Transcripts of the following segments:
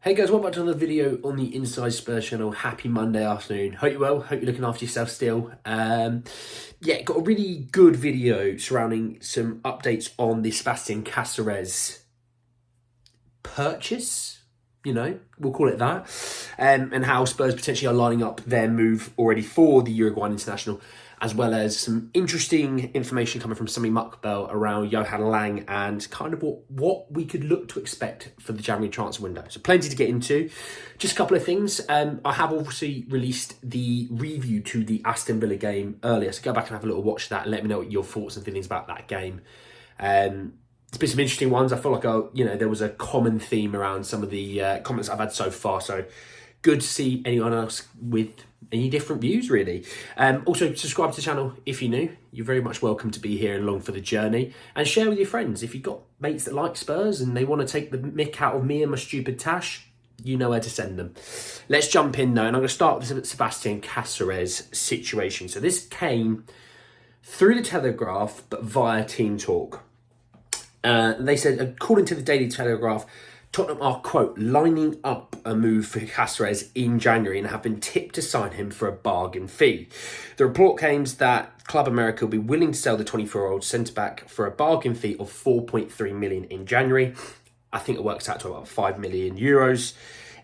Hey guys, welcome back to another video on the Inside Spurs channel. Happy Monday afternoon. Hope you're well. Hope you're looking after yourself still. Got a really good video surrounding some updates on the Sebastian Caceres purchase. We'll call it that. And how Spurs potentially are lining up their move already for the Uruguayan international, as well as some interesting information coming from Sami Muckbell around Johan Lange and kind of what we could look to expect for the January transfer window. So plenty to get into. Just a couple of things. I have obviously released the review to the Aston Villa game earlier, so go back and have a little watch of that and let me know what your thoughts and feelings about that game. It's been some interesting ones. I feel like there was a common theme around some of the comments I've had so far. So good to see anyone else with any different views, really. Also, subscribe to the channel if you're new. You're very much welcome to be here and along for the journey. And share with your friends. If you've got mates that like Spurs and they want to take the mick out of me and my stupid tash, you know where to send them. Let's jump in though, and I'm going to start with the Sebastian Caceres situation. So this came through the Telegraph, but via Team Talk. They said, according to the Daily Telegraph, Tottenham are, quote, lining up a move for Caceres in January and have been tipped to sign him for a bargain fee. The report claims that Club America will be willing to sell the 24-year-old centre-back for a bargain fee of 4.3 million in January. I think it works out to about 5 million euros.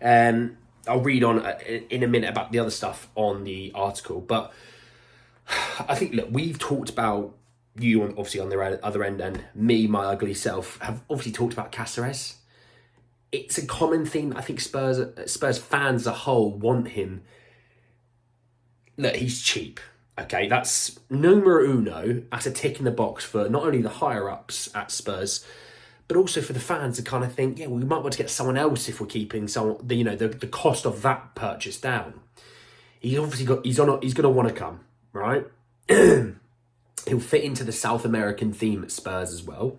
I'll read on in a minute about the other stuff on the article. But I think, look, we've talked about, you obviously on the other end, and me, my ugly self, have obviously talked about Caceres. It's a common theme. I think Spurs fans as a whole want him. Look, he's cheap. Okay, that's numero uno. That's a tick in the box for not only the higher ups at Spurs, but also for the fans to kind of think, yeah, we might want to get someone else if we're keeping someone. The cost of that purchase down. He's obviously he's going to want to come, right? He'll fit into the South American theme at Spurs as well.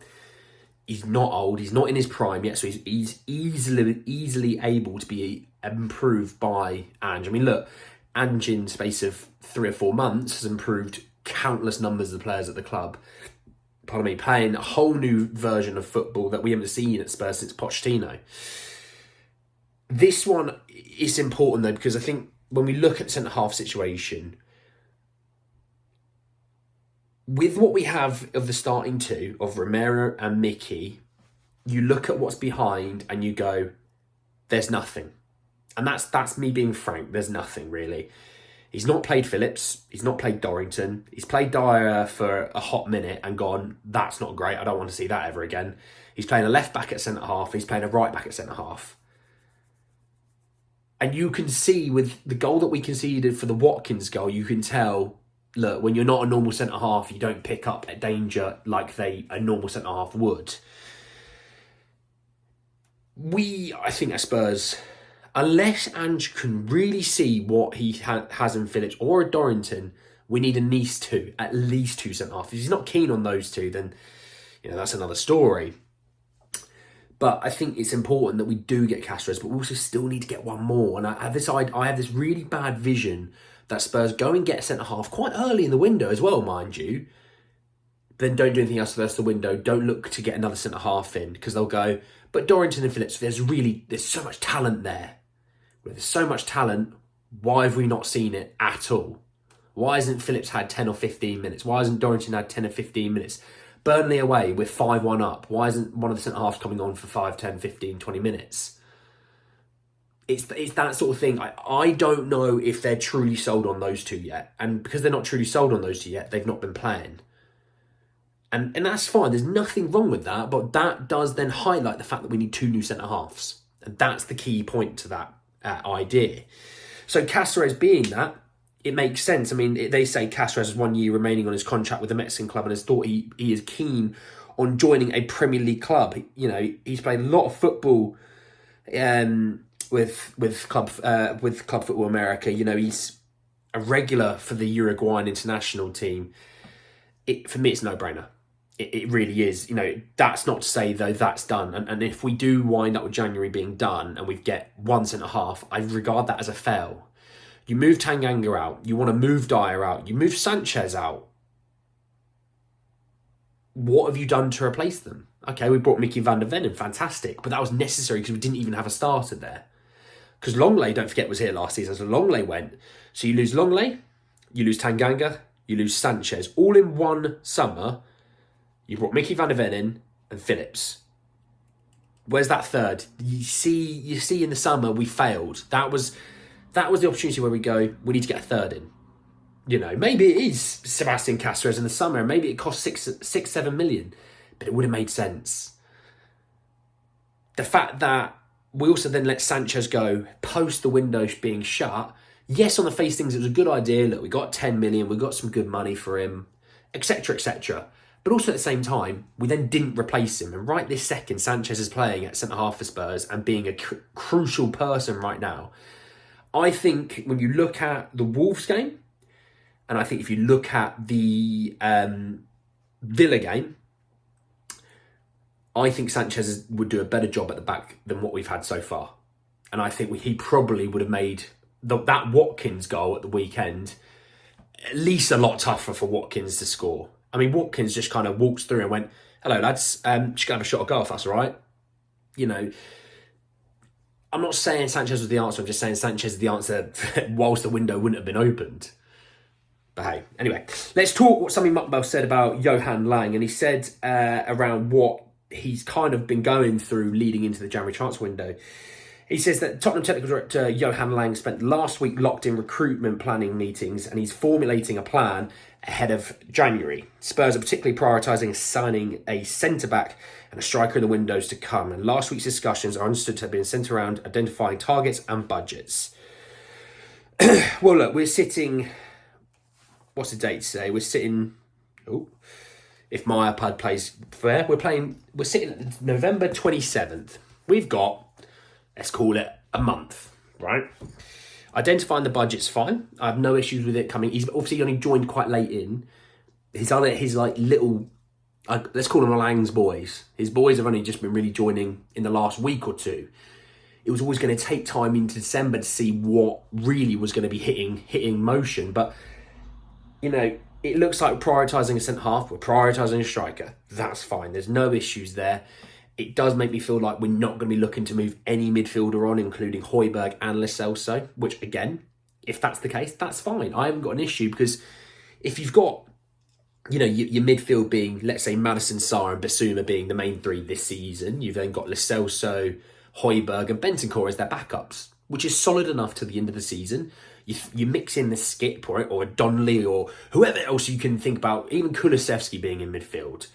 He's not old. He's not in his prime yet, so he's easily able to be improved by Ange. I mean, look, Ange in the space of 3 or 4 months has improved countless numbers of players at the club. Pardon me, playing a whole new version of football that we haven't seen at Spurs since Pochettino. This one is important though, because I think when we look at the centre-half situation, with what we have of the starting two of Romero and Mickey, you look at what's behind and you go, there's nothing. And that's me being frank. There's nothing really. He's not played Phillips. He's not played Dorrington. He's played Dyer for a hot minute and gone, that's not great. I don't want to see that ever again. He's playing a left back at centre half. He's playing a right back at centre half. And you can see with the goal that we conceded for the Watkins goal, you can tell, look, when you're not a normal centre-half, you don't pick up a danger like a normal centre-half would. I think at Spurs, unless Ange can really see what he has in Phillips or a Dorrington, we need at least two centre-halves. If he's not keen on those two, then that's another story. But I think it's important that we do get Caceres, but we also still need to get one more. And I have this really bad vision that Spurs go and get a centre-half quite early in the window as well, mind you. Then don't do anything else for the rest of the window. Don't look to get another centre-half in, because they'll go, but Dorrington and Phillips, there's so much talent there. Well, there's so much talent, why have we not seen it at all? Why hasn't Phillips had 10 or 15 minutes? Why hasn't Dorrington had 10 or 15 minutes? Burnley away, we're 5-1 up. Why isn't one of the centre-halves coming on for 5, 10, 15, 20 minutes? It's that sort of thing. I don't know if they're truly sold on those two yet. And because they're not truly sold on those two yet, they've not been playing. And that's fine. There's nothing wrong with that. But that does then highlight the fact that we need 2 new centre-halves. And that's the key point to that idea. So Caceres being that, it makes sense. I mean, they say Caceres has 1 year remaining on his contract with the Mexican club and has thought he is keen on joining a Premier League club. He's played a lot of football with Club Football America. He's a regular for the Uruguayan international team. For me, it's no brainer. It really is. That's not to say though that's done. And if we do wind up with January being done and we get one centre-half, I regard that as a fail. You move Tanganga out. You want to move Dyer out. You move Sanchez out. what have you done to replace them? Okay, we brought Mickey van der Ven in, fantastic, but that was necessary because we didn't even have a starter there. Because Longley, don't forget, was here last season, so Longley went. So you lose Longley, you lose Tanganga, you lose Sanchez, all in one summer. You brought Mickey van der Ven in and Phillips. Where's that third? You see in the summer we failed. That was the opportunity where we go, we need to get a third in. You know, maybe it is Sebastian Caceres in the summer, and maybe it costs 7 million, but it would have made sense. The fact that we also then let Sanchez go post the window being shut. Yes, on the face things, it was a good idea. Look, we got 10 million, we got some good money for him, etc., etc. But also at the same time, we then didn't replace him. And right this second, Sanchez is playing at centre-half for Spurs and being a crucial person right now. I think when you look at the Wolves game, and I think if you look at the Villa game, I think Sanchez would do a better job at the back than what we've had so far. And I think he probably would have made that Watkins goal at the weekend at least a lot tougher for Watkins to score. I mean, Watkins just kind of walks through and went, hello, lads, just going to have a shot of goal if that's all right. You know, I'm not saying Sanchez was the answer. I'm just saying Sanchez is the answer whilst the window wouldn't have been opened. But hey, anyway, let's talk what Sammy Muckbell said about Johan Lange. And he said around what he's kind of been going through leading into the January transfer window. He says that Tottenham Technical Director Johan Lange spent last week locked in recruitment planning meetings and he's formulating a plan ahead of January. Spurs are particularly prioritising signing a centre-back and a striker in the windows to come. And last week's discussions are understood to have been centred around identifying targets and budgets. Well, look, we're sitting... What's the date today? We're sitting... Oh, if my iPad plays fair, we're sitting at November 27th. We've got, let's call it a month, right? Identifying the budget's fine. I have no issues with it coming. He's obviously only joined quite late in. His like little, let's call them Lange's boys. His boys have only just been really joining in the last week or two. It was always going to take time into December to see what really was going to be hitting motion. But, you know, it looks like we're prioritising a centre-half. We're prioritising a striker. That's fine. There's no issues there. It does make me feel like we're not going to be looking to move any midfielder on, including Højbjerg and Lo Celso, which, again, if that's the case, that's fine. I haven't got an issue because if you've got, you know, your midfield being, let's say, Madison, Sarr and Basuma being the main three this season, you've then got Lo Celso, Højbjerg and Bentancur as their backups, which is solid enough to the end of the season. You mix in the Skip or a Donnelly or whoever else you can think about, even Kulusevski being in midfield.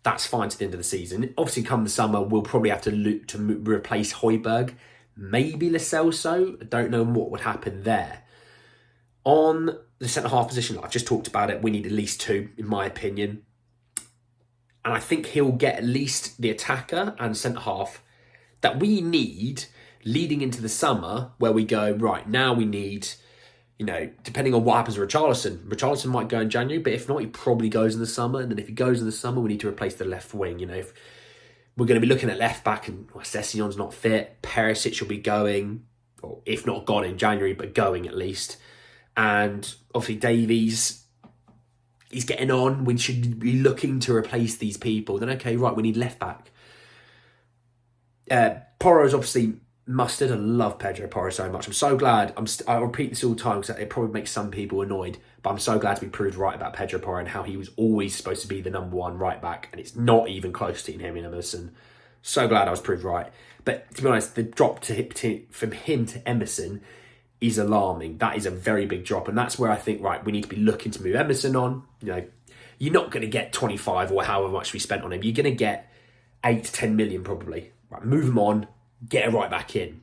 That's fine to the end of the season. Obviously, come the summer, we'll probably have to look to replace Højbjerg. Maybe Lo Celso. I don't know what would happen there. On the centre-half position, I've just talked about it. We need at least two, in my opinion. And I think he'll get at least the attacker and centre-half that we need leading into the summer, where we go, right, now we need... You know, depending on what happens with Richarlison might go in January, but if not, he probably goes in the summer. And then if he goes in the summer, we need to replace the left wing. You know, if we're going to be looking at left back and Session's not fit, Perisic will be going, or if not gone in January, but going at least. And obviously Davies, he's getting on. We should be looking to replace these people. Then, okay, right, we need left back. Porro's obviously... mustard. I love Pedro Porro so much. I'm so glad. I repeat this all the time because it probably makes some people annoyed, but I'm so glad to be proved right about Pedro Porro and how he was always supposed to be the number one right back, and it's not even close to him in Emerson. So glad I was proved right. But to be honest, the drop from him to Emerson is alarming. That is a very big drop, and that's where I think, right, we need to be looking to move Emerson on. You know, you're not going to get 25 or however much we spent on him. You're going to get 8 to 10 million probably. Right, move him on. Get a right back in.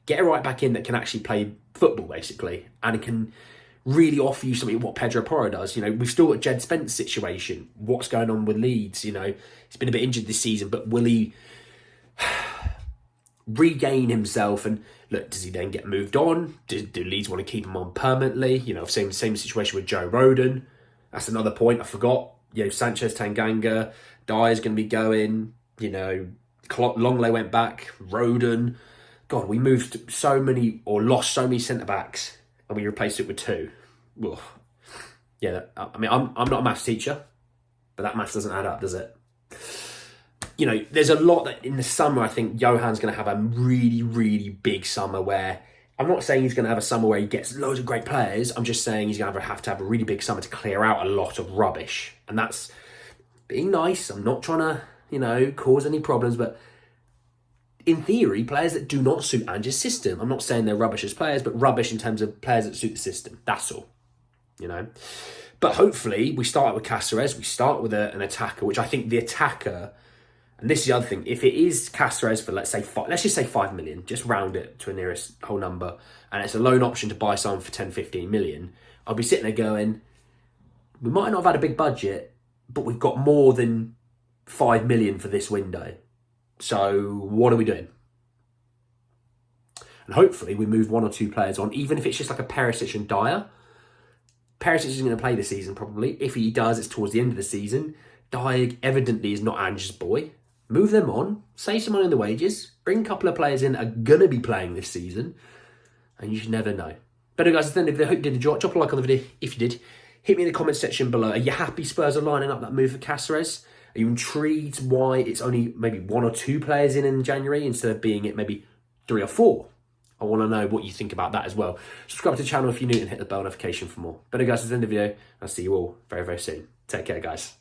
Get a right back in that can actually play football, basically, and it can really offer you something what Pedro Porro does. You know, we've still got Jed Spence situation. What's going on with Leeds? You know, he's been a bit injured this season, but will he regain himself? And look, does he then get moved on? Do Leeds want to keep him on permanently? You know, same situation with Joe Rodon. That's another point I forgot. You know, Sanchez, Tanganga, Dyer's going to be going. You know, Longley went back, Rodon. God, we moved so many or lost so many centre-backs and we replaced it with two. Ugh. Yeah, I mean, I'm not a maths teacher. But that maths doesn't add up, does it? You know, there's a lot that in the summer, I think Johan's going to have a really, really big summer where I'm not saying he's going to have a summer where he gets loads of great players. I'm just saying he's going to have a really big summer to clear out a lot of rubbish. And that's being nice. I'm not trying to, you know, cause any problems, but in theory, players that do not suit Ange's system. I'm not saying they're rubbish as players, but rubbish in terms of players that suit the system. That's all, you know. But hopefully, we start with Caceres. We start with an attacker, which I think the attacker, and this is the other thing, if it is Caceres for, let's just say 5 million, just round it to a nearest whole number, and it's a loan option to buy someone for 10, 15 million, I'll be sitting there going, we might not have had a big budget, but we've got more than 5 million for this window. So what are we doing? And hopefully we move one or two players on, even if it's just like a Perisic and Dyer. Perisic isn't going to play this season probably. If he does, it's towards the end of the season. Dyer evidently is not Ange's boy. Move them on, save some money on the wages, bring a couple of players in that are going to be playing this season, and you should never know. But guys, at the end of the video, hope you did enjoy. Drop a like on the video if you did. Hit me in the comment section below. Are you happy Spurs are lining up that move for Caceres? Are you intrigued why it's only maybe one or two players in January instead of being it maybe 3 or 4? I want to know what you think about that as well. Subscribe to the channel if you're new and hit the bell notification for more. But guys, that's the end of the video. I'll see you all very, very soon. Take care, guys.